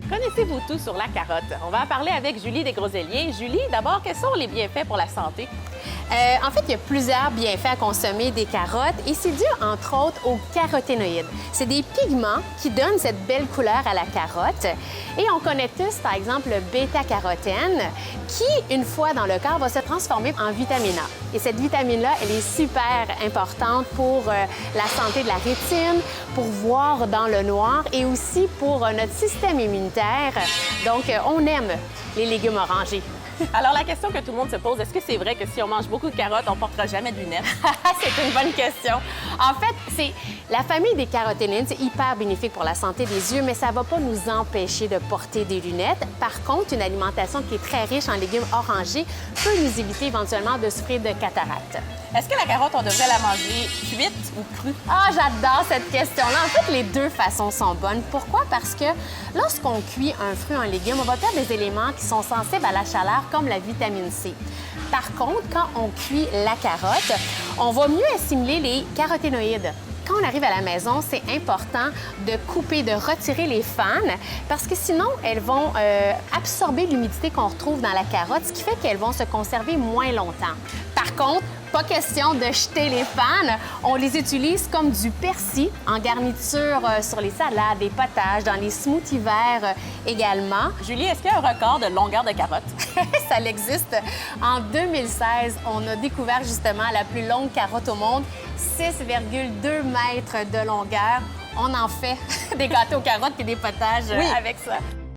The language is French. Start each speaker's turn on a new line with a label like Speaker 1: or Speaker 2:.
Speaker 1: Connaissez-vous tout sur la carotte? On va en parler avec Julie Desgroselliers. Julie, d'abord, quels sont les bienfaits pour la santé?
Speaker 2: En fait, il y a plusieurs bienfaits à consommer des carottes et c'est dû, entre autres, aux caroténoïdes. C'est des pigments qui donnent cette belle couleur à la carotte. Et on connaît tous, par exemple, le bêta-carotène qui, une fois dans le corps, va se transformer en vitamine A. Et cette vitamine-là, elle est super importante pour la santé de la rétine, pour voir dans le noir et aussi pour notre système immunitaire. Donc, on aime les légumes orangés.
Speaker 1: Alors, la question que tout le monde se pose, est-ce que c'est vrai que si on mange beaucoup de carottes, on ne portera jamais de lunettes?
Speaker 2: C'est une bonne question. En fait, c'est la famille des caroténoïdes, c'est hyper bénéfique pour la santé des yeux, mais ça ne va pas nous empêcher de porter des lunettes. Par contre, une alimentation qui est très riche en légumes orangés peut nous éviter éventuellement de souffrir de cataracte.
Speaker 1: Est-ce que la carotte, on devrait la manger cuite ou crue?
Speaker 2: Ah, j'adore cette question-là. En fait, les deux façons sont bonnes. Pourquoi? Parce que lorsqu'on cuit un fruit, un légume, on va perdre des éléments qui sont sensibles à la chaleur, comme la vitamine C. Par contre, quand on cuit la carotte, on va mieux assimiler les caroténoïdes. Quand on arrive à la maison, c'est important de couper, de retirer les fans parce que sinon, elles vont absorber l'humidité qu'on retrouve dans la carotte, ce qui fait qu'elles vont se conserver moins longtemps. Par contre, pas question de jeter les fans. On les utilise comme du persil en garniture sur les salades, les potages, dans les smoothies verts également.
Speaker 1: Julie, est-ce qu'il y a un record de longueur de carotte?
Speaker 2: Ça existe. En 2016, on a découvert justement la plus longue carotte au monde, 6,2 mètres de longueur. On en fait des gâteaux aux carottes et des potages avec ça.